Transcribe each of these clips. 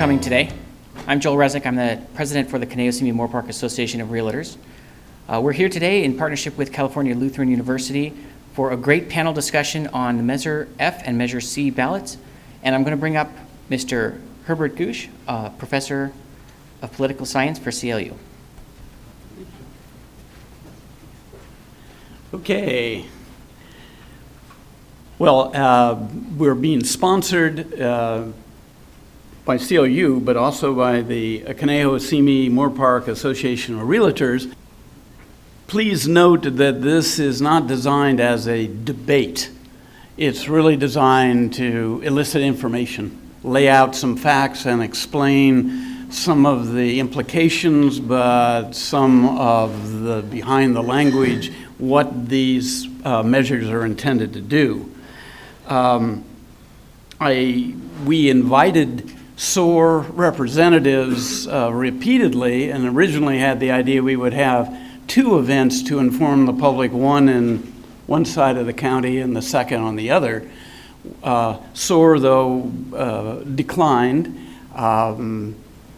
coming today. I'm Joel Resnick. I'm the president for the CSMAR Panel Association of Realtors. We're here today in partnership with California Lutheran University for a great panel discussion on the Measure F and Measure C ballots. And I'm going to bring up Mr. Herbert Gooch, professor of political science for CLU. Okay. Well, we're being sponsored by CLU, but also by the CSMAR Panel Association of Realtors. Please note that this is not designed as a debate. It's really designed to elicit information, lay out some facts, and explain some of the implications, but some of the behind the language, what these measures are intended to do. We invited SOAR representatives repeatedly, and originally had the idea we would have two events to inform the public, one in one side of the county and the second on the other. SOAR, though, declined.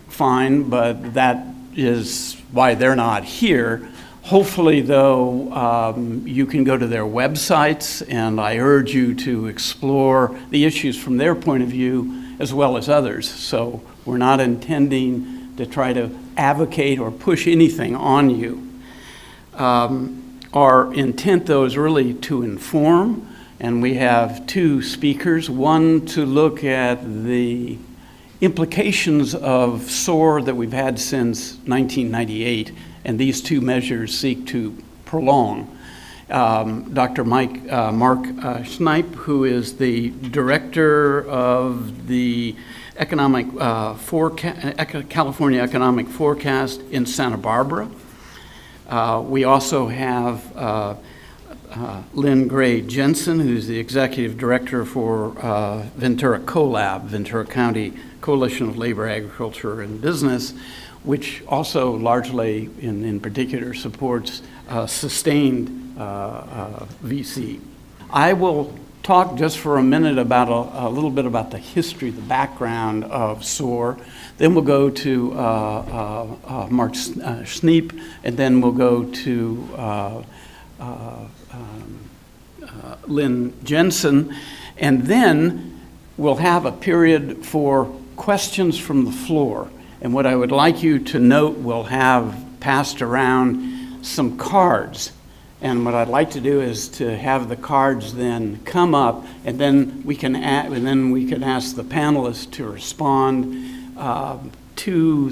Fine, but that is why they're not here. Hopefully, though, you can go to their websites, and I urge you to explore the issues from their point of view as well as others. So we're not intending to try to advocate or push anything on you. Our intent, though, is really to inform, and we have two speakers, one to look at the implications of SOAR that we've had since 1998, and these two measures seek to prolong. Dr. Mark Schneip, who is the director of the California Economic Forecast in Santa Barbara. We also have Lynn Gray Jensen, who's the executive director for Ventura CoLab, Ventura County Coalition of Labor, Agriculture, and Business, which also largely, in particular, supports sustained VC. I will talk just for a minute about a little bit about the history, the background of SOAR. Then we'll go to Mark Schneip, and then we'll go to Lynn Jensen, and then we'll have a period for questions from the floor. And what I would like you to note, we'll have passed around some cards. And what I'd like to do is to have the cards then come up, and then we can ask the panelists to respond to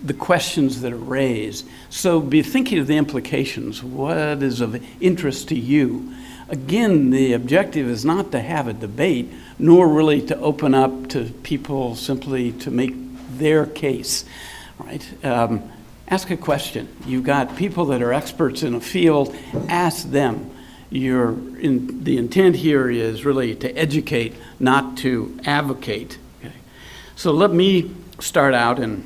the questions that are raised. So be thinking of the implications. What is of interest to you? Again, the objective is not to have a debate, nor really to open up to people simply to make their case, right? Ask a question. You've got people that are experts in a field, ask them. The intent here is really to educate, not to advocate. Okay. So let me start out and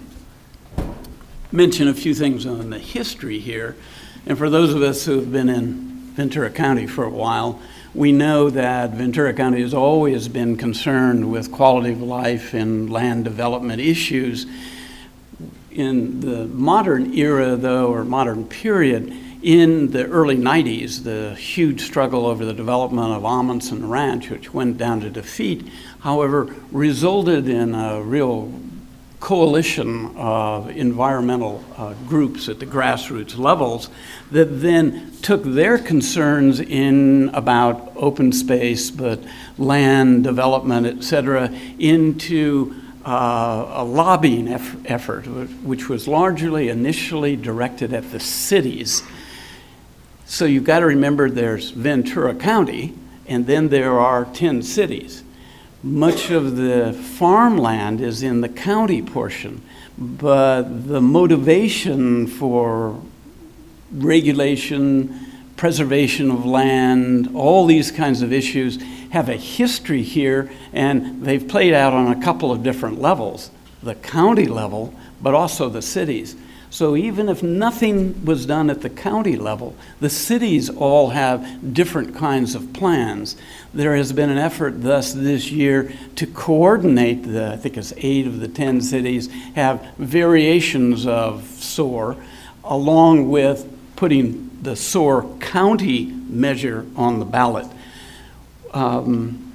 mention a few things on the history here. And for those of us who have been in Ventura County for a while, we know that Ventura County has always been concerned with quality of life and land development issues. In the modern era, though, or modern period, in the early 90s, the huge struggle over the development of Amundsen Ranch, which went down to defeat, however, resulted in a real coalition of environmental groups at the grassroots levels that then took their concerns in about open space, but land development, et cetera, into a lobbying effort, which was largely initially directed at the cities. So you've got to remember there's Ventura County, and then there are 10 cities. Much of the farmland is in the county portion, but the motivation for regulation, preservation of land, all these kinds of issues have a history here, and they've played out on a couple of different levels, the county level, but also the cities. So even if nothing was done at the county level, the cities all have different kinds of plans. There has been an effort thus this year to coordinate I think it's 8 of the 10 cities have variations of SOAR, along with putting the SOAR county measure on the ballot. In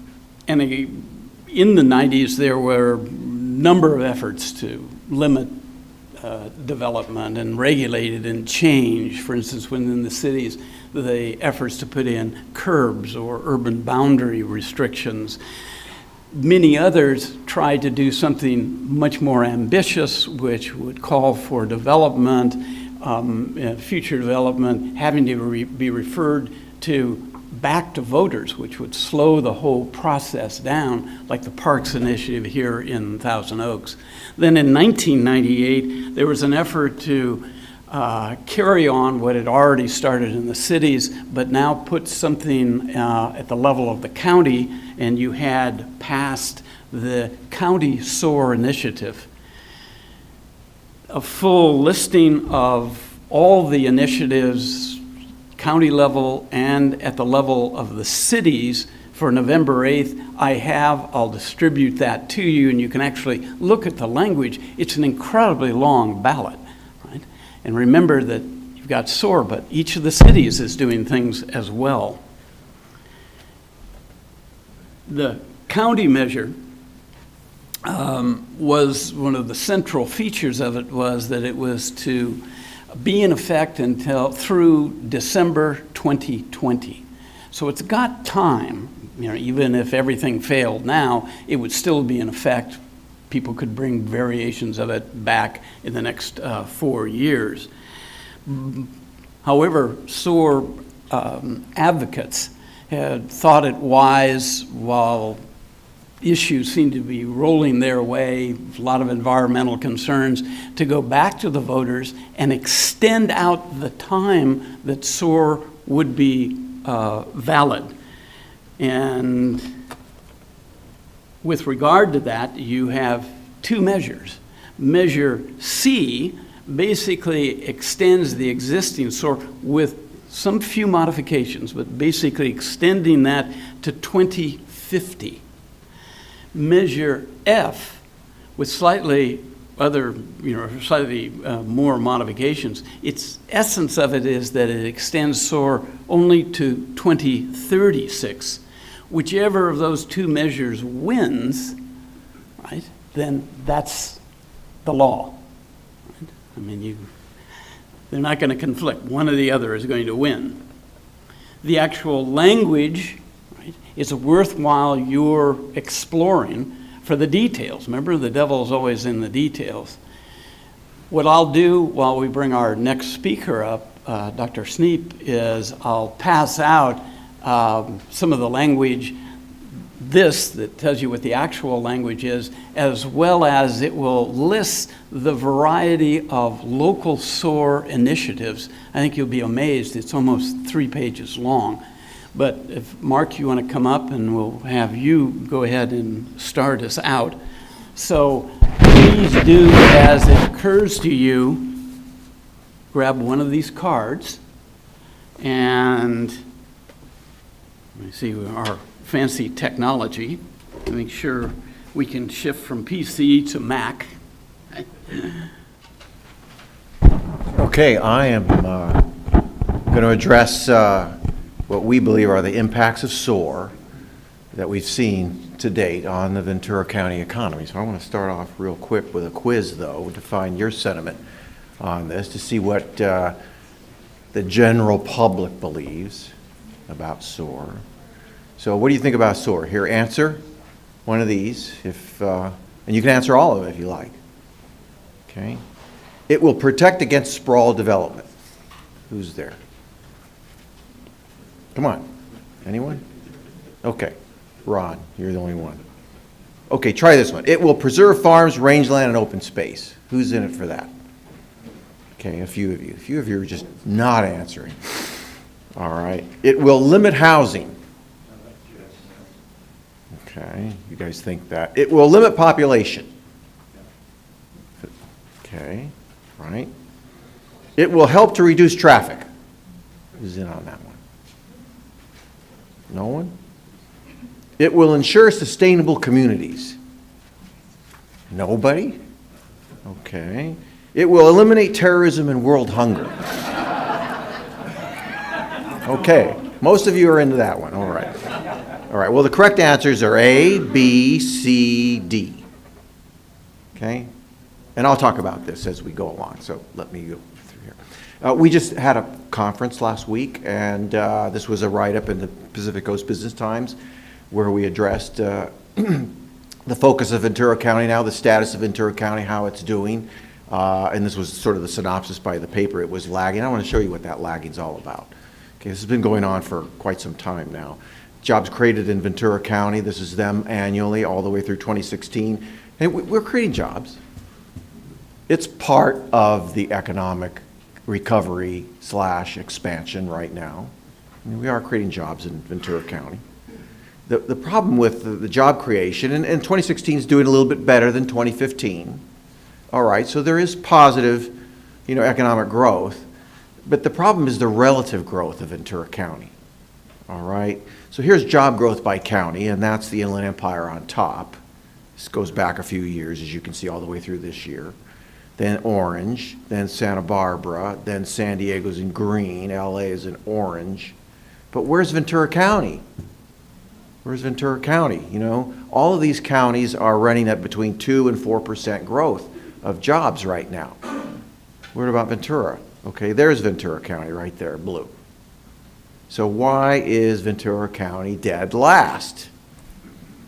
the 90s, there were a number of efforts to limit development and regulate it and change. For instance, within the cities, the efforts to put in curbs or urban boundary restrictions. Many others tried to do something much more ambitious, which would call for development, future development, having to be referred to back to voters, which would slow the whole process down, like the Parks Initiative here in Thousand Oaks. Then in 1998, there was an effort to carry on what had already started in the cities, but now put something at the level of the county, and you had passed the County SOAR Initiative. A full listing of all the initiatives, county level and at the level of the cities, for November 8th, I'll distribute that to you, and you can actually look at the language. It's an incredibly long ballot, right? And remember that you've got SOAR, but each of the cities is doing things as well. The county measure was one of the central features of it was that it was to be in effect through December 2020. So it's got time, even if everything failed now, it would still be in effect. People could bring variations of it back in the next 4 years. However, SOAR advocates had thought it wise, while issues seem to be rolling their way, a lot of environmental concerns, to go back to the voters and extend out the time that SOAR would be valid. And with regard to that, you have 2 measures. Measure C basically extends the existing SOAR with some few modifications, but basically extending that to 2050. Measure F, with slightly more modifications, its essence of it is that it extends SOAR only to 2036. Whichever of those 2 measures wins, right, then that's the law. Right? I mean, they're not going to conflict. One or the other is going to win. The actual language, right, is worthwhile you're exploring for the details. Remember, the devil's always in the details. What I'll do while we bring our next speaker up, Dr. Sneap, is I'll pass out some of the language, that tells you what the actual language is, as well as it will list the variety of local SOAR initiatives. I think you'll be amazed. It's almost 3 pages long. But if, Mark, you want to come up, and we'll have you go ahead and start us out. So please do, as it occurs to you, grab one of these cards, and let me see our fancy technology to make sure we can shift from PC to Mac. Okay, I am going to address what we believe are the impacts of SOAR that we've seen to date on the Ventura County economy. So I want to start off real quick with a quiz, though, to find your sentiment on this, to see what the general public believes about SOAR. So what do you think about SOAR? Here, answer one of these, and you can answer all of it if you like. Okay. It will protect against sprawl development. Who's there? Come on. Anyone? Okay. Ron, you're the only one. Okay, try this one. It will preserve farms, rangeland, and open space. Who's in it for that? Okay, a few of you. A few of you are just not answering. All right. It will limit housing. Okay, you guys think that. It will limit population. Okay, right. It will help to reduce traffic. Who's in on that one? No one? It will ensure sustainable communities. Nobody? Okay. It will eliminate terrorism and world hunger. Okay. Most of you are into that one. All right. All right. Well, the correct answers are A, B, C, D. Okay? And I'll talk about this as we go along, so let me go through here. We just had a conference last week, and this was a write-up in the Pacific Coast Business Times where we addressed the focus of Ventura County now, the status of Ventura County, how it's doing. And this was sort of the synopsis by the paper. It was lagging. I want to show you what that lagging's all about. Okay, this has been going on for quite some time now. Jobs created in Ventura County, this is them annually all the way through 2016. And we're creating jobs. It's part of the economic recovery / expansion right now. I mean, we are creating jobs in Ventura County. The problem with the job creation, and 2016 is doing a little bit better than 2015. All right, so there is positive, economic growth, but the problem is the relative growth of Ventura County. All right, so here's job growth by county, and that's the Inland Empire on top. This goes back a few years, as you can see, all the way through this year. Then orange, then Santa Barbara, then San Diego's in green, LA is in orange. But where's Ventura County? Where's Ventura County? All of these counties are running at between 2% and 4% growth of jobs right now. What about Ventura? Okay, there's Ventura County right there, blue. So why is Ventura County dead last?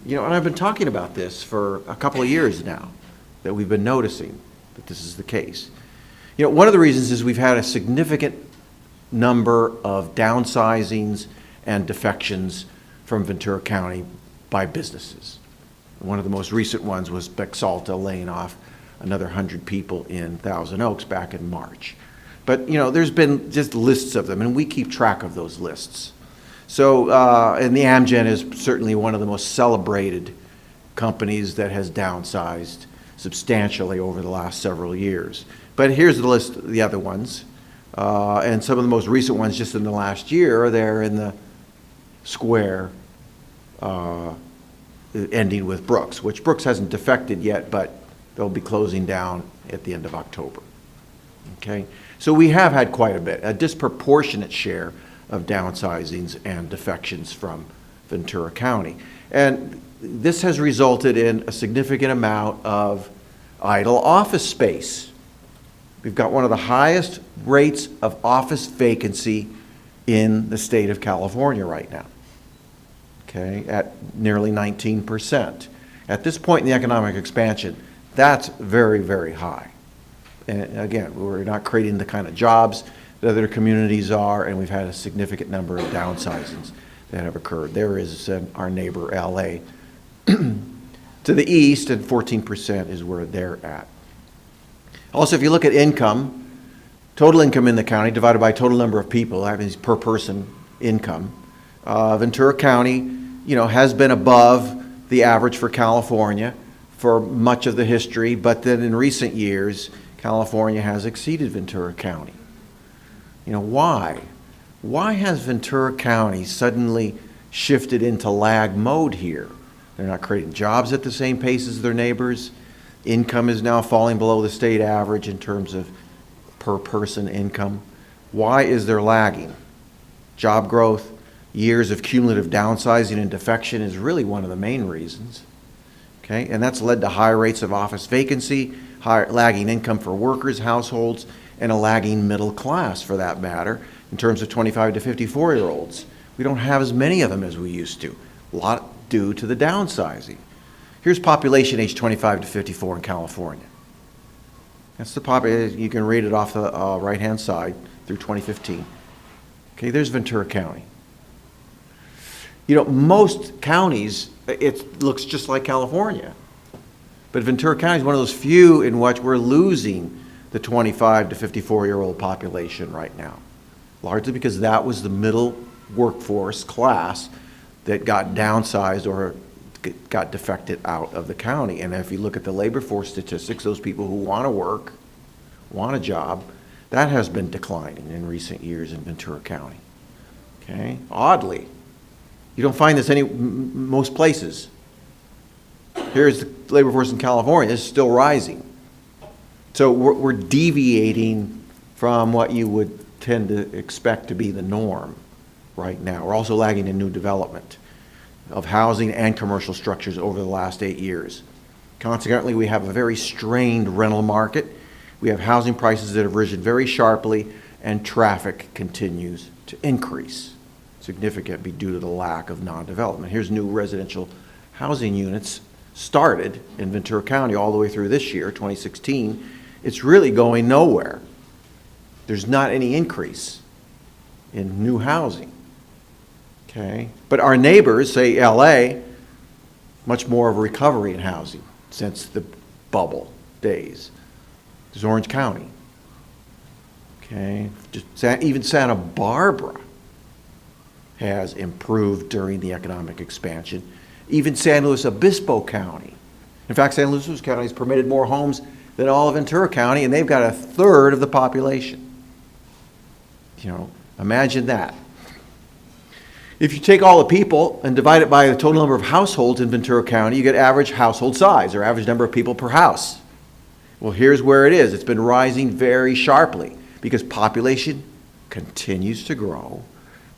And I've been talking about this for a couple of years now, that we've been noticing that this is the case. One of the reasons is we've had a significant number of downsizings and defections from Ventura County by businesses. One of the most recent ones was Bexalta laying off another 100 people in Thousand Oaks back in March. But, there's been just lists of them, and we keep track of those lists. So, and the Amgen is certainly one of the most celebrated companies that has downsized substantially over the last several years. But here's the list of the other ones. And some of the most recent ones just in the last year are there in the square, ending with Brooks, which Brooks hasn't defected yet, but they'll be closing down at the end of October. Okay, so we have had quite a disproportionate share of downsizings and defections from Ventura County. And this has resulted in a significant amount of idle office space. We've got one of the highest rates of office vacancy in the state of California right now, okay, at nearly 19%. At this point in the economic expansion, that's very, very high. And again, we're not creating the kind of jobs that other communities are, and we've had a significant number of downsizings that have occurred. There is our neighbor, LA, to the east, and 14% is where they're at. Also, if you look at income, total income in the county divided by total number of people, that means per person income, Ventura County, has been above the average for California for much of the history, but then in recent years, California has exceeded Ventura County. Why? Why has Ventura County suddenly shifted into lag mode here? They're not creating jobs at the same pace as their neighbors. Income is now falling below the state average in terms of per person income. Why is there lagging? Job growth, years of cumulative downsizing and defection is really one of the main reasons. Okay, and that's led to high rates of office vacancy, high lagging income for workers, households, and a lagging middle class for that matter in terms of 25 to 54-year-olds. We don't have as many of them as we used to, a lot due to the downsizing. Here's population age 25 to 54 in California. That's the population. You can read it off the right-hand side through 2015. Okay, there's Ventura County. Most counties, it looks just like California. But Ventura County is one of those few in which we're losing the 25 to 54-year-old population right now, largely because that was the middle workforce class that got downsized or got defected out of the county. And if you look at the labor force statistics, those people who want to work, want a job, That has been declining in recent years in Ventura County. Okay, oddly. You don't find this most places. Here's the labor force in California, it's still rising. So we're deviating from what you would tend to expect to be the norm right now. We're also lagging in new development of housing and commercial structures over the last 8 years. Consequently, we have a very strained rental market. We have housing prices that have risen very sharply, and traffic continues to increase significantly due to the lack of non-development. Here's new residential housing units started in Ventura County all the way through this year, 2016. It's really going nowhere. There's not any increase in new housing. Okay? But our neighbors, say LA, much more of a recovery in housing since the bubble days. There's Orange County. Okay? Even Santa Barbara has improved during the economic expansion. Even San Luis Obispo County. In fact, San Luis County has permitted more homes than all of Ventura County, and they've got a third of the population. You know, imagine that. If you take all the people and divide it by the total number of households in Ventura County, you get average household size, or average number of people per house. Well, here's where it is. It's been rising very sharply because population continues to grow,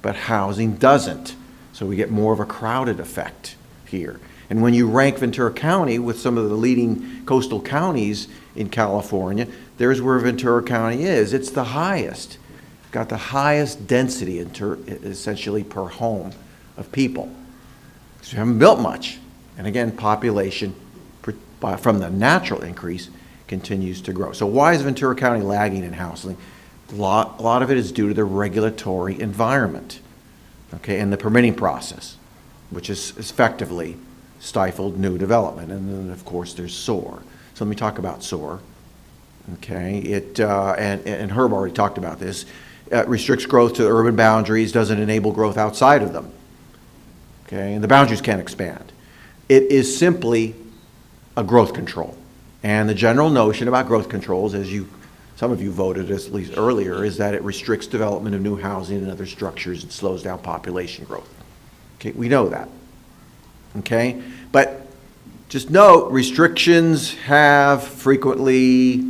but housing doesn't. So we get more of a crowded effect here. And when you rank Ventura County with some of the leading coastal counties in California, there's where Ventura County is. It's the highest. Got the highest density essentially per home of people. So we haven't built much. And again, population from the natural increase continues to grow. So why is Ventura County lagging in housing? A lot of it is due to the regulatory environment, okay, and the permitting process, which is effectively stifled new development. And then, of course, there's SOAR. So let me talk about SOAR. Okay, and Herb already talked about this. Restricts growth to urban boundaries, doesn't enable growth outside of them. Okay, and the boundaries can't expand. It is simply a growth control. And the general notion about growth controls, as some of you voted at least earlier, is that it restricts development of new housing and other structures and slows down population growth. Okay, we know that. Okay, but just note, restrictions have frequently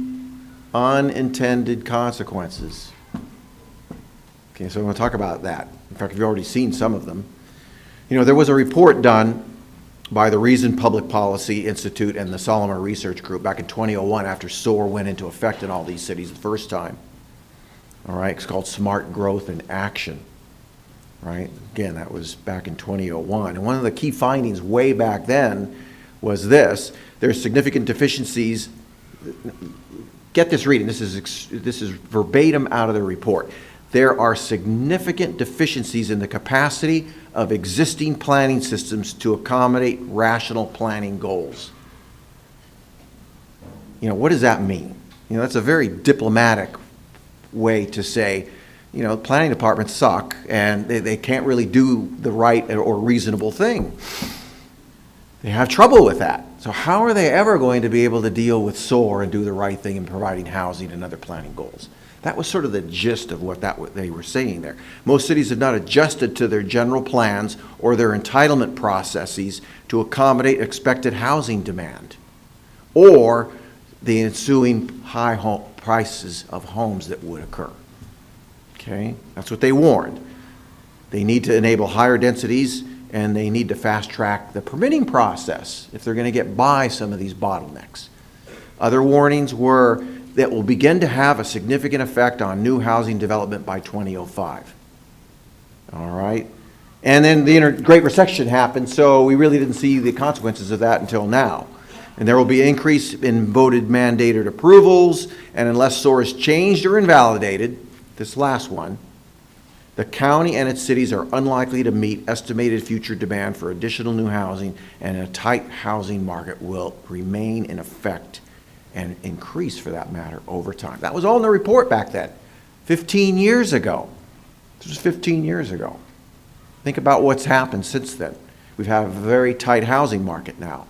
unintended consequences. Okay, so I'm going to talk about that. In fact, you've already seen some of them. You know, there was a report done by the Reason Public Policy Institute and the Solomon Research Group back in 2001 after SOAR went into effect in all these cities the first time. All right, it's called Smart Growth in Action. Right? Again, that was back in 2001. And one of the key findings way back then was this. There's significant deficiencies. Get this reading. This is verbatim out of the report. There are significant deficiencies in the capacity of existing planning systems to accommodate rational planning goals. You know, what does that mean? You know, that's a very diplomatic way to say, you know, planning departments suck and they can't really do the right or reasonable thing. They have trouble with that. So how are they ever going to be able to deal with SOAR and do the right thing in providing housing and other planning goals? That was sort of the gist of what they were saying there. Most cities have not adjusted to their general plans or their entitlement processes to accommodate expected housing demand or the ensuing high prices of homes that would occur. Okay, that's what they warned. They need to enable higher densities and they need to fast track the permitting process if they're going to get by some of these bottlenecks. Other warnings were that will begin to have a significant effect on new housing development by 2005. All right? And then the Great Recession happened, so we really didn't see the consequences of that until now. And there will be an increase in voted mandated approvals, and unless SOAR is changed or invalidated, this last one, the county and its cities are unlikely to meet estimated future demand for additional new housing, and a tight housing market will remain in effect and increase, for that matter, over time. That was all in the report back then, 15 years ago. This was 15 years ago. Think about what's happened since then. We've had a very tight housing market now.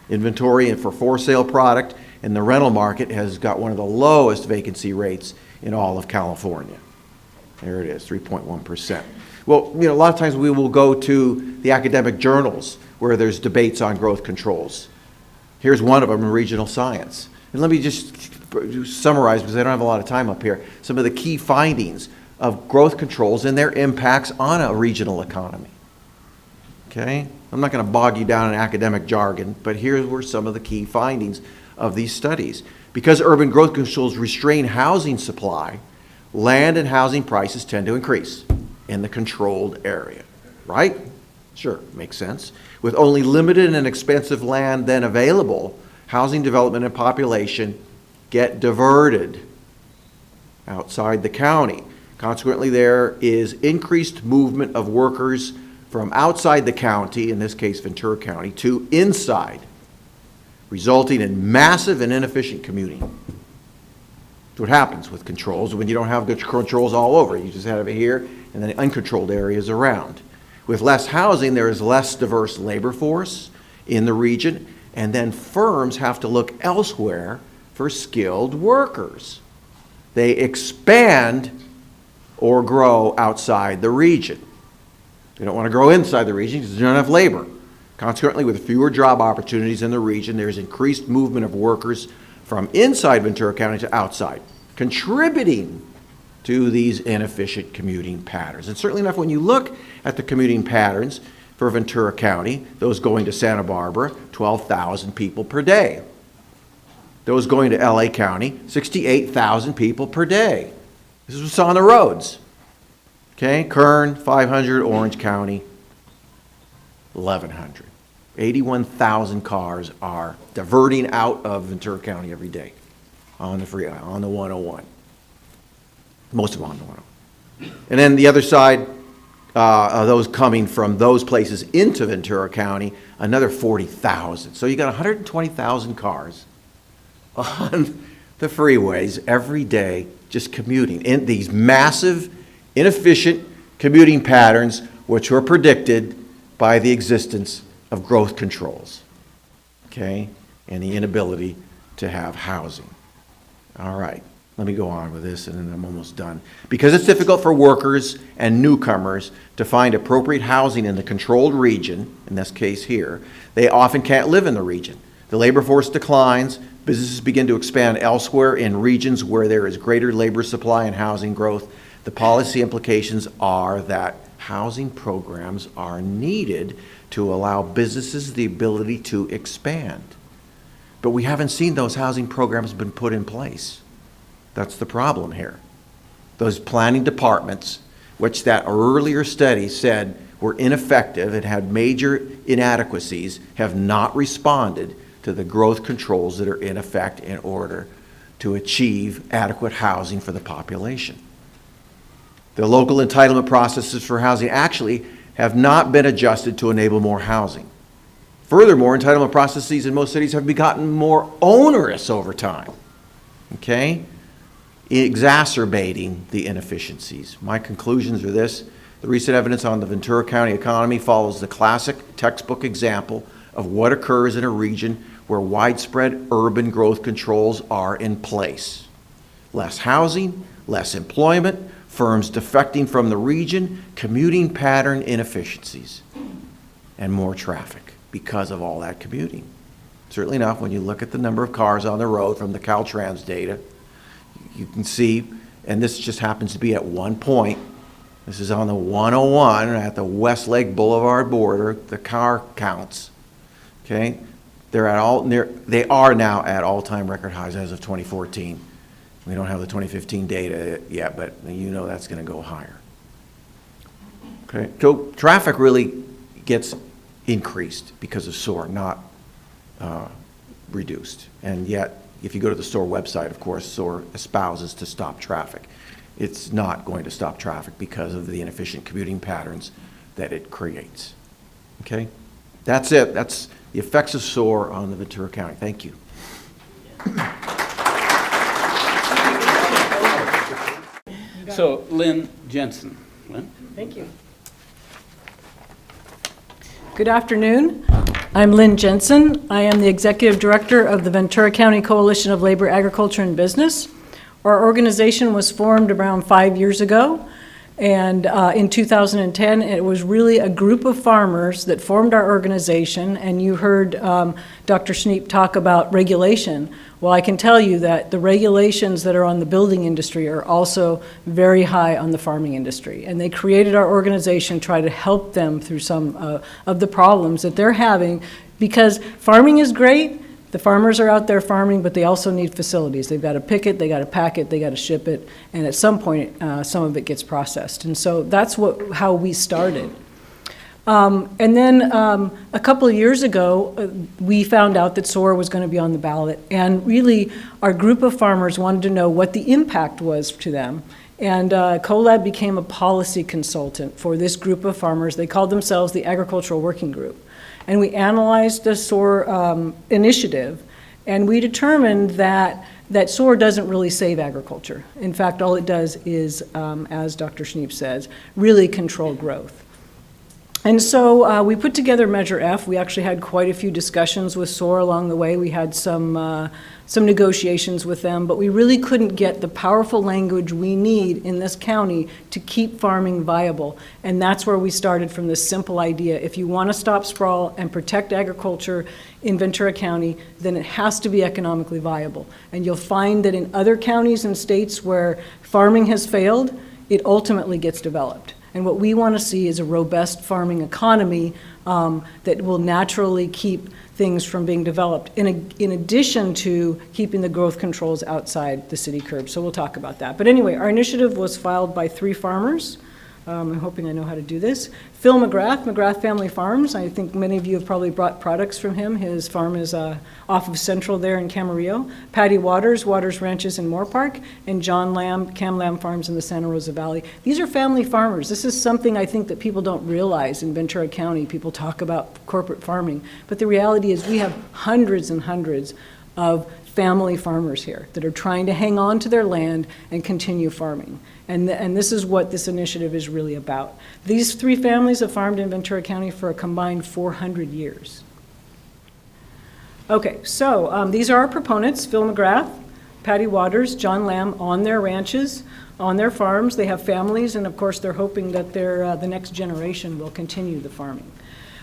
Inventory and for sale product and the rental market has got one of the lowest vacancy rates in all of California. There it is, 3.1%. Well, a lot of times we will go to the academic journals where there's debates on growth controls. Here's one of them in regional science. And let me just summarize, because I don't have a lot of time up here, some of the key findings of growth controls and their impacts on a regional economy. Okay? I'm not going to bog you down in academic jargon, but here were some of the key findings of these studies. Because urban growth controls restrain housing supply, land and housing prices tend to increase in the controlled area, right? Sure, makes sense. With only limited and expensive land then available, housing development and population get diverted outside the county. Consequently, there is increased movement of workers from outside the county, in this case Ventura County, to inside, resulting in massive and inefficient commuting. That's what happens with controls when you don't have good controls all over. You just have it here and then uncontrolled areas around. With less housing, there is less diverse labor force in the region, and then firms have to look elsewhere for skilled workers. They expand or grow outside the region. They don't want to grow inside the region because there's not enough labor. Consequently, with fewer job opportunities in the region, there's increased movement of workers from inside Ventura County to outside, contributing to these inefficient commuting patterns. And certainly enough, when you look at the commuting patterns for Ventura County, those going to Santa Barbara, 12,000 people per day. Those going to LA County, 68,000 people per day. This is what's on the roads. Okay, Kern, 500, Orange County, 1,100. 81,000 cars are diverting out of Ventura County every day on the freeway, on the 101. Most of them on the 101. And then the other side, of those coming from those places into Ventura County, another 40,000. So you got 120,000 cars on the freeways every day just commuting in these massive, inefficient commuting patterns which were predicted by the existence of growth controls, okay, and the inability to have housing. All right, let me go on with this and then I'm almost done. Because it's difficult for workers and newcomers to find appropriate housing in the controlled region, in this case here, they often can't live in the region. The labor force declines, businesses begin to expand elsewhere in regions where there is greater labor supply and housing growth. The policy implications are that housing programs are needed to allow businesses the ability to expand. But we haven't seen those housing programs been put in place. That's the problem here. Those planning departments, which that earlier study said were ineffective and had major inadequacies, have not responded to the growth controls that are in effect in order to achieve adequate housing for the population. The local entitlement processes for housing actually have not been adjusted to enable more housing. Furthermore, entitlement processes in most cities have gotten more onerous over time, okay, exacerbating the inefficiencies. My conclusions are this: the recent evidence on the Ventura County economy follows the classic textbook example of what occurs in a region where widespread urban growth controls are in place. Less housing, less employment, firms defecting from the region, commuting pattern inefficiencies, and more traffic because of all that commuting. Certainly enough, when you look at the number of cars on the road from the Caltrans data, you can see, and this just happens to be at one point, this is on the 101 at the Westlake Boulevard border, the car counts, okay? They are now at all-time record highs as of 2014. We don't have the 2015 data yet, but you know that's going to go higher. Okay, so traffic really gets increased because of SOAR, not reduced. And yet, if you go to the SOAR website, of course, SOAR espouses to stop traffic. It's not going to stop traffic because of the inefficient commuting patterns that it creates. Okay, that's it. That's the effects of SOAR on the Ventura County. Thank you. So, Lynn Jensen. Lynn? Thank you. Good afternoon. I'm Lynn Jensen. I am the Executive Director of the Ventura County Coalition of Labor, Agriculture, and Business. Our organization was formed around 5 years ago, and in 2010, it was really a group of farmers that formed our organization, and you heard Dr. Schneep talk about regulation. Well, I can tell you that the regulations that are on the building industry are also very high on the farming industry. And they created our organization to try to help them through some of the problems that they're having, because farming is great. The farmers are out there farming, but they also need facilities. They've got to pick it, they got to pack it, they got to ship it, and at some point, some of it gets processed. And so that's how we started. And then a couple of years ago, we found out that SOAR was going to be on the ballot. And really, our group of farmers wanted to know what the impact was to them. And CoLab became a policy consultant for this group of farmers. They called themselves the Agricultural Working Group. And we analyzed the SOAR initiative, and we determined that SOAR doesn't really save agriculture. In fact, all it does is, as Dr. Schneep says, really control growth. And so we put together Measure F. We actually had quite a few discussions with SOAR along the way. We had some negotiations with them, but we really couldn't get the powerful language we need in this county to keep farming viable. And that's where we started, from this simple idea. If you want to stop sprawl and protect agriculture in Ventura County, then it has to be economically viable. And you'll find that in other counties and states where farming has failed, it ultimately gets developed. And what we want to see is a robust farming economy that will naturally keep things from being developed, in addition to keeping the growth controls outside the city curbs. So we'll talk about that. But anyway, our initiative was filed by 3 farmers. I'm hoping I know how to do this. Phil McGrath Family Farms. I think many of you have probably brought products from him. His farm is off of Central there in Camarillo. Patty Waters Ranches in Moore Park, and John Lamb, Cam Lamb Farms in the Santa Rosa Valley. These are family farmers. This is something I think that people don't realize in Ventura County. People talk about corporate farming, but the reality is we have hundreds and hundreds of family farmers here that are trying to hang on to their land and continue farming. And this is what this initiative is really about. These 3 families have farmed in Ventura County for a combined 400 years. Okay, so these are our proponents: Phil McGrath, Patty Waters, John Lamb, on their ranches, on their farms. They have families, and of course they're hoping that the next generation will continue the farming.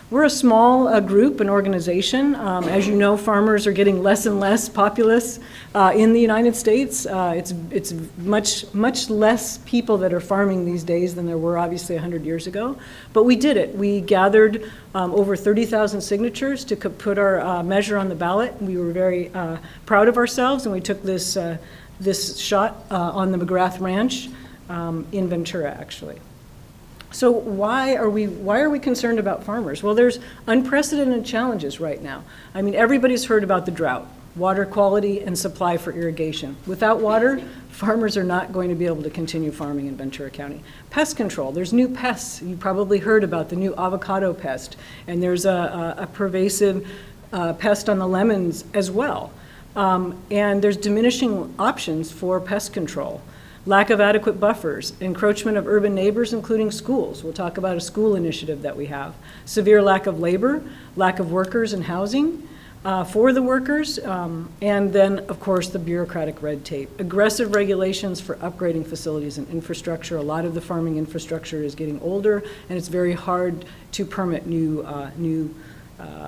We're a small group, an organization. As you know, farmers are getting less and less populous in the United States. It's much less people that are farming these days than there were obviously 100 years ago. But we did it. We gathered over 30,000 signatures to put our measure on the ballot. We were very proud of ourselves, and we took this shot on the McGrath Ranch in Ventura, actually. So why are we concerned about farmers? Well, there's unprecedented challenges right now. I mean, everybody's heard about the drought, water quality, and supply for irrigation. Without water, farmers are not going to be able to continue farming in Ventura County. Pest control, there's new pests. You probably heard about the new avocado pest, and there's a pervasive pest on the lemons as well. And there's diminishing options for pest control. Lack of adequate buffers, encroachment of urban neighbors, including schools. We'll talk about a school initiative that we have. Severe lack of labor, lack of workers and housing for the workers, and then, of course, the bureaucratic red tape. Aggressive regulations for upgrading facilities and infrastructure. A lot of the farming infrastructure is getting older, and it's very hard to permit new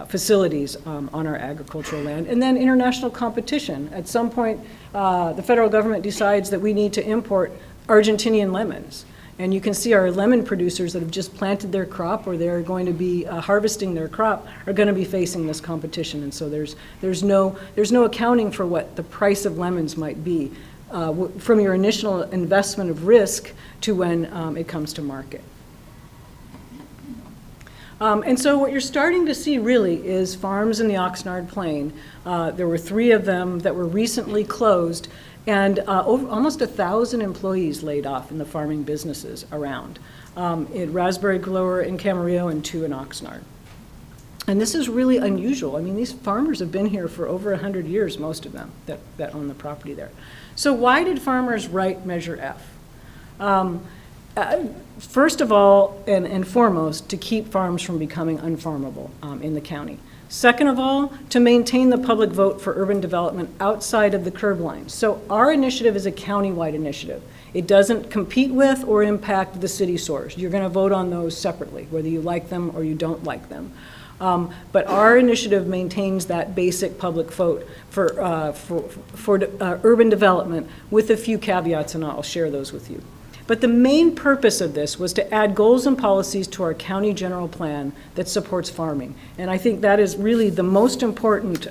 facilities on our agricultural land. And then international competition. At some point, the federal government decides that we need to import Argentinian lemons. And you can see our lemon producers that have just planted their crop, or they're going to be harvesting their crop, are going to be facing this competition. And so there's no accounting for what the price of lemons might be from your initial investment of risk to when it comes to market. And so what you're starting to see really is farms in the Oxnard Plain. There were 3 of them that were recently closed, and almost 1,000 employees laid off in the farming businesses around. In Raspberry Grower in Camarillo and 2 in Oxnard. And this is really unusual. I mean, these farmers have been here for over 100 years, most of them, that own the property there. So why did farmers write Measure F? First of all, and foremost, to keep farms from becoming unfarmable in the county. Second of all, to maintain the public vote for urban development outside of the curb lines. So our initiative is a county-wide initiative. It doesn't compete with or impact the city SOARs. You're going to vote on those separately, whether you like them or you don't like them. But our initiative maintains that basic public vote for urban development with a few caveats, and I'll share those with you. But the main purpose of this was to add goals and policies to our county general plan that supports farming. And I think that is really the most important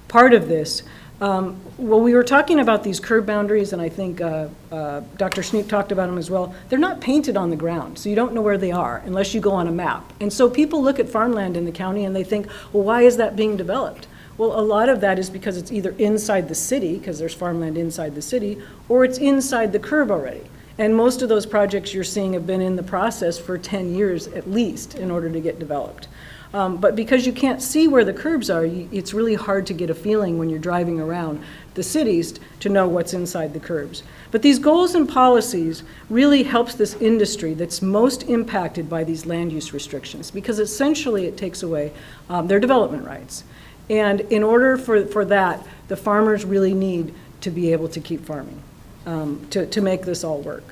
part of this. Well, we were talking about these curb boundaries, and I think Dr. Schneep talked about them as well. They're not painted on the ground, so you don't know where they are unless you go on a map. And so people look at farmland in the county and they think, well, why is that being developed? Well, a lot of that is because it's either inside the city, because there's farmland inside the city, or it's inside the curb already. And most of those projects you're seeing have been in the process for 10 years at least in order to get developed. But because you can't see where the curbs are, it's really hard to get a feeling when you're driving around the cities to know what's inside the curbs. But these goals and policies really helps this industry that's most impacted by these land use restrictions, because essentially it takes away their development rights. And in order for that, the farmers really need to be able to keep farming to make this all work.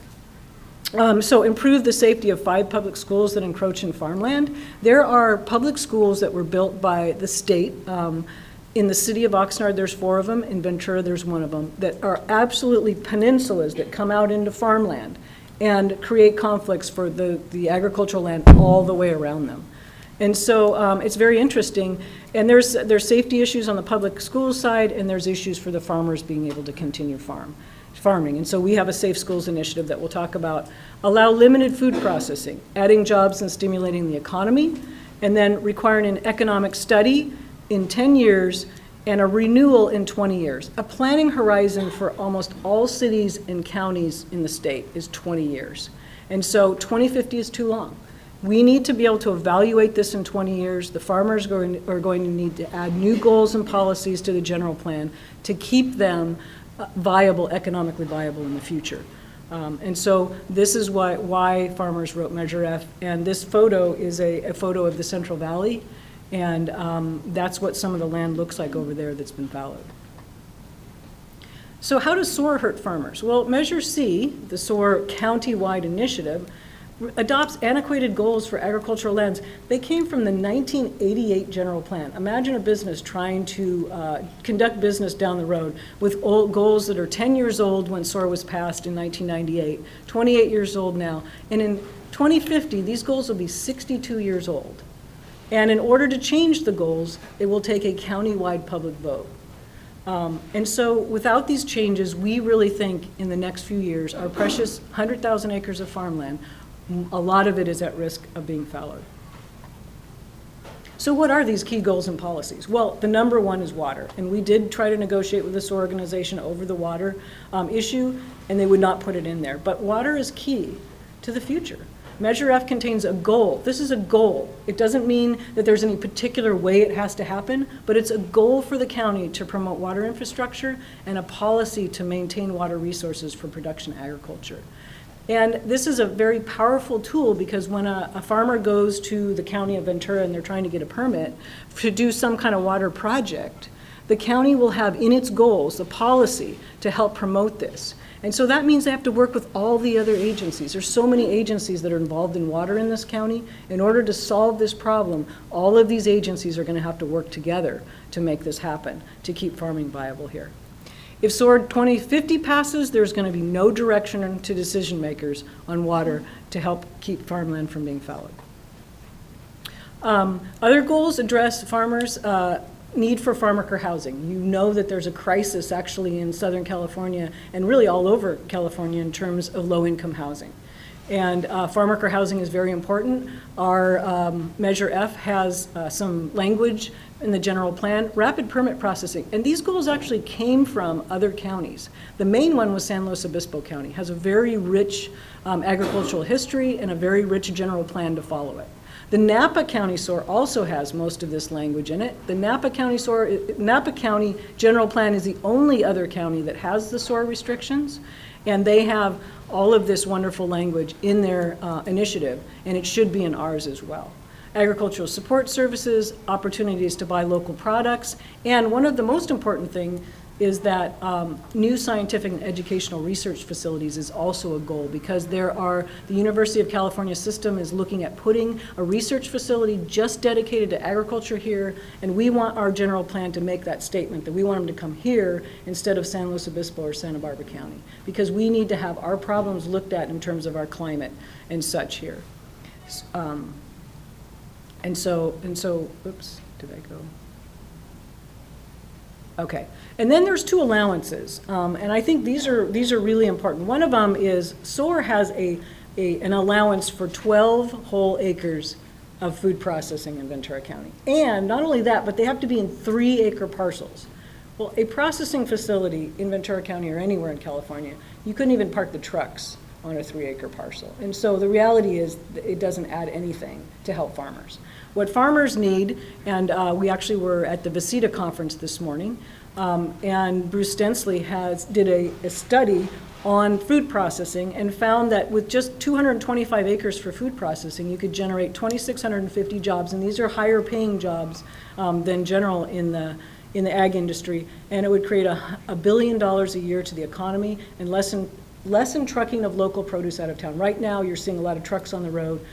So improve the safety of 5 public schools that encroach in farmland. There are public schools that were built by the state. In the city of Oxnard, there's 4 of them. In Ventura, there's 1 of them that are absolutely peninsulas that come out into farmland and create conflicts for the agricultural land all the way around them. And so it's very interesting. And there's safety issues on the public school side, and there's issues for the farmers being able to continue farming. And so we have a Safe Schools initiative that we'll talk about. Allow limited food processing, adding jobs and stimulating the economy, and then requiring an economic study in 10 years and a renewal in 20 years. A planning horizon for almost all cities and counties in the state is 20 years. And so 2050 is too long. We need to be able to evaluate this in 20 years. The farmers are going to need to add new goals and policies to the general plan to keep them viable, economically viable in the future. And so this is why farmers wrote Measure F. And this photo is a photo of the Central Valley. And that's what some of the land looks like over there that's been fallowed. So how does SOAR hurt farmers? Well, Measure C, the SOAR county-wide initiative, adopts antiquated goals for agricultural lands. They came from the 1988 general plan. Imagine a business trying to conduct business down the road with old goals that are 10 years old when SOAR was passed in 1998, 28 years old now. And in 2050, these goals will be 62 years old. And in order to change the goals, it will take a county-wide public vote. And so without these changes, we really think in the next few years, our precious 100,000 acres of farmland, a lot of it is at risk of being fallowed. So what are these key goals and policies? Well, the number one is water. And we did try to negotiate with this organization over the water issue, and they would not put it in there. But water is key to the future. Measure F contains a goal. This is a goal. It doesn't mean that there's any particular way it has to happen, but it's a goal for the county to promote water infrastructure and a policy to maintain water resources for production agriculture. And this is a very powerful tool because when a farmer goes to the county of Ventura and they're trying to get a permit to do some kind of water project, the county will have in its goals the policy to help promote this. And so that means they have to work with all the other agencies. There's so many agencies that are involved in water in this county. In order to solve this problem, all of these agencies are going to have to work together to make this happen, to keep farming viable here. If SOAR 2050 passes, there's going to be no direction to decision makers on water to help keep farmland from being fallowed. Other goals address farmers' need for farm worker housing. You know that there's a crisis actually in Southern California and really all over California in terms of low-income housing. And farm worker housing is very important. Our Measure F has some language in the general plan, rapid permit processing. And these goals actually came from other counties. The main one was San Luis Obispo County, has a very rich agricultural history and a very rich general plan to follow it. The Napa County SOAR also has most of this language in it. The Napa County general plan is the only other county that has the SOAR restrictions, and they have all of this wonderful language in their initiative, and it should be in ours as well. Agricultural support services, opportunities to buy local products, and one of the most important things is that new scientific and educational research facilities is also a goal, because the University of California system is looking at putting a research facility just dedicated to agriculture here, and we want our general plan to make that statement, that we want them to come here instead of San Luis Obispo or Santa Barbara County, because we need to have our problems looked at in terms of our climate and such here. And so, oops, did I go? Okay, and then there's two allowances, and I think these are really important. One of them is SOAR has an allowance for 12 whole acres of food processing in Ventura County. And not only that, but they have to be in 3-acre parcels. Well, a processing facility in Ventura County or anywhere in California, you couldn't even park the trucks on a 3-acre parcel. And so the reality is that it doesn't add anything to help farmers. What farmers need, and we actually were at the Visita conference this morning, and Bruce Stensley did a study on food processing and found that with just 225 acres for food processing, you could generate 2,650 jobs, and these are higher paying jobs than general in the ag industry, and it would create $1 billion a year to the economy and lessen trucking of local produce out of town. Right now, you're seeing a lot of trucks on the road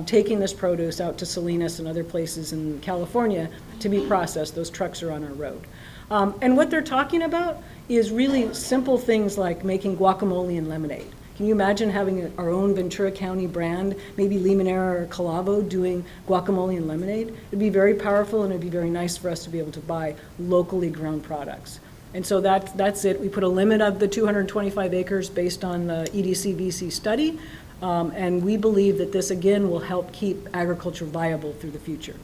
taking this produce out to Salinas and other places in California to be processed. Those trucks are on our road. And what they're talking about is really simple things like making guacamole and lemonade. Can you imagine having our own Ventura County brand, maybe Limonera or Calavo, doing guacamole and lemonade? It'd be very powerful, and it'd be very nice for us to be able to buy locally grown products. And so that's it. We put a limit of the 225 acres based on the EDC-VC study, and we believe that this, again, will help keep agriculture viable through the future.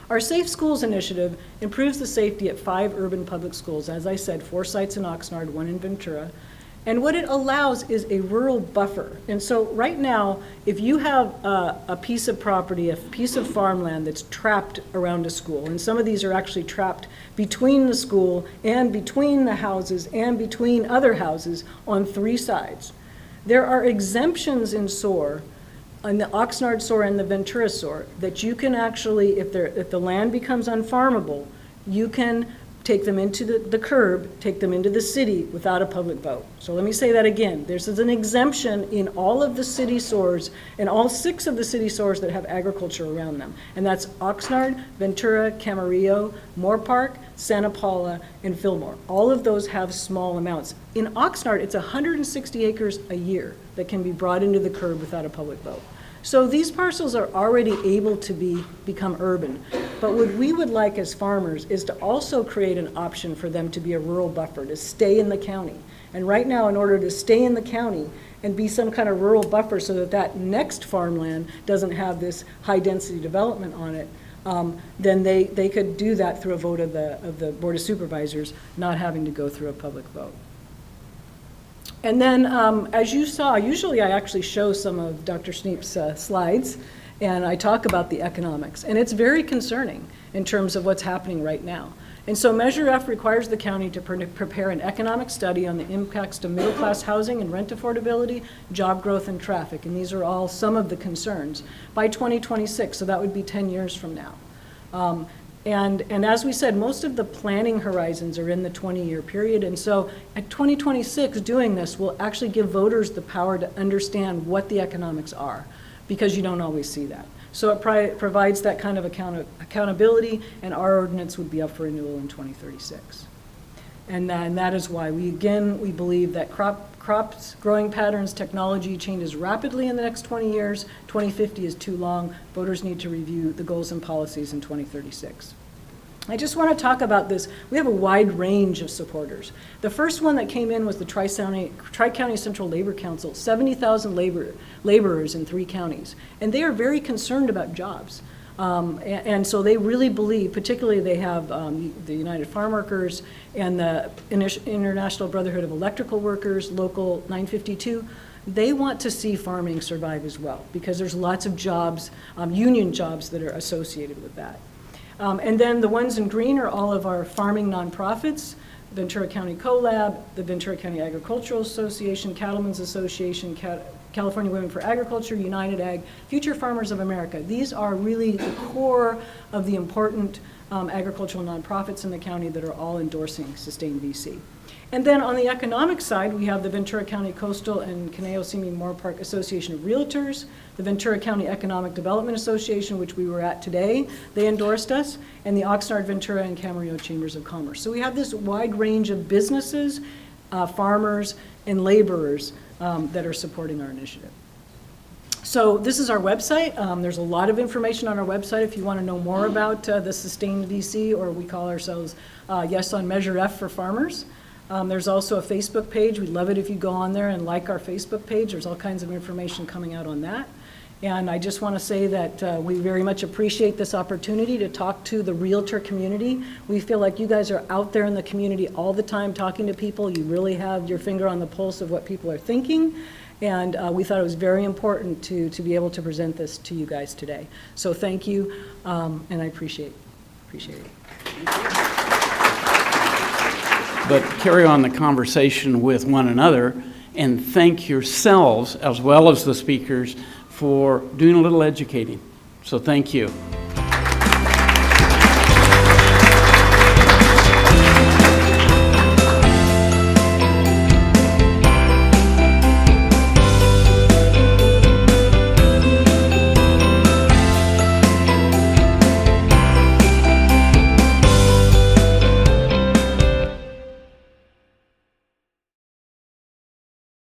Our Safe Schools initiative improves the safety at 5 urban public schools. As I said, 4 sites in Oxnard, 1 in Ventura. And what it allows is a rural buffer. And so right now, if you have a piece of property, a piece of farmland that's trapped around a school, and some of these are actually trapped between the school and between the houses and between other houses on 3 sides, there are exemptions in SOAR, in the Oxnard SOAR and the Ventura SOAR, that you can actually, if the land becomes unfarmable, you can take them into the curb, take them into the city without a public vote. So let me say that again. There's an exemption in all of the city SOARs, and all 6 of the city SOARs that have agriculture around them. And that's Oxnard, Ventura, Camarillo, Moore Park, Santa Paula, and Fillmore. All of those have small amounts. In Oxnard, it's 160 acres a year that can be brought into the curb without a public vote. So these parcels are already able to become urban. But what we would like as farmers is to also create an option for them to be a rural buffer, to stay in the county. And right now, in order to stay in the county and be some kind of rural buffer so that that next farmland doesn't have this high density development on it, then they could do that through a vote of the Board of Supervisors, not having to go through a public vote. And then, as you saw, usually I actually show some of Dr. Sneap's slides, and I talk about the economics. And it's very concerning in terms of what's happening right now. And so Measure F requires the county to prepare an economic study on the impacts to middle-class housing and rent affordability, job growth, and traffic. And these are all some of the concerns by 2026, so that would be 10 years from now. And as we said, most of the planning horizons are in the 20-year period. And so at 2026, doing this will actually give voters the power to understand what the economics are, because you don't always see that. So it provides that kind of accountability, and our ordinance would be up for renewal in 2036. And that is why we believe that crops, growing patterns, technology changes rapidly in the next 20 years. 2050 is too long. Voters need to review the goals and policies in 2036. I just want to talk about this. We have a wide range of supporters. The first one that came in was the Tri-County Central Labor Council, 70,000 laborers in 3 counties. And they are very concerned about jobs. And so they really believe, particularly they have the United Farm Workers and the International Brotherhood of Electrical Workers, Local 952, they want to see farming survive as well, because there's lots of jobs, union jobs that are associated with that. And then the ones in green are all of our farming nonprofits. Ventura County CoLab, the Ventura County Agricultural Association, Cattlemen's Association, California Women for Agriculture, United Ag, Future Farmers of America. These are really the core of the important agricultural nonprofits in the county that are all endorsing Sustain VC. And then on the economic side, we have the Ventura County Coastal and Caneo-Simi Moore-Park Association of Realtors, the Ventura County Economic Development Association, which we were at today, they endorsed us, and the Oxnard, Ventura, and Camarillo Chambers of Commerce. So we have this wide range of businesses, farmers, and laborers that are supporting our initiative. So this is our website. There's a lot of information on our website if you want to know more about the Sustain VC, or we call ourselves Yes on Measure F for Farmers. There's also a Facebook page. We'd love it if you go on there and like our Facebook page. There's all kinds of information coming out on that. And I just want to say that we very much appreciate this opportunity to talk to the realtor community. We feel like you guys are out there in the community all the time talking to people. You really have your finger on the pulse of what people are thinking. And we thought it was very important to be able to present this to you guys today. So thank you, and I appreciate it. But carry on the conversation with one another and thank yourselves as well as the speakers for doing a little educating. So thank you.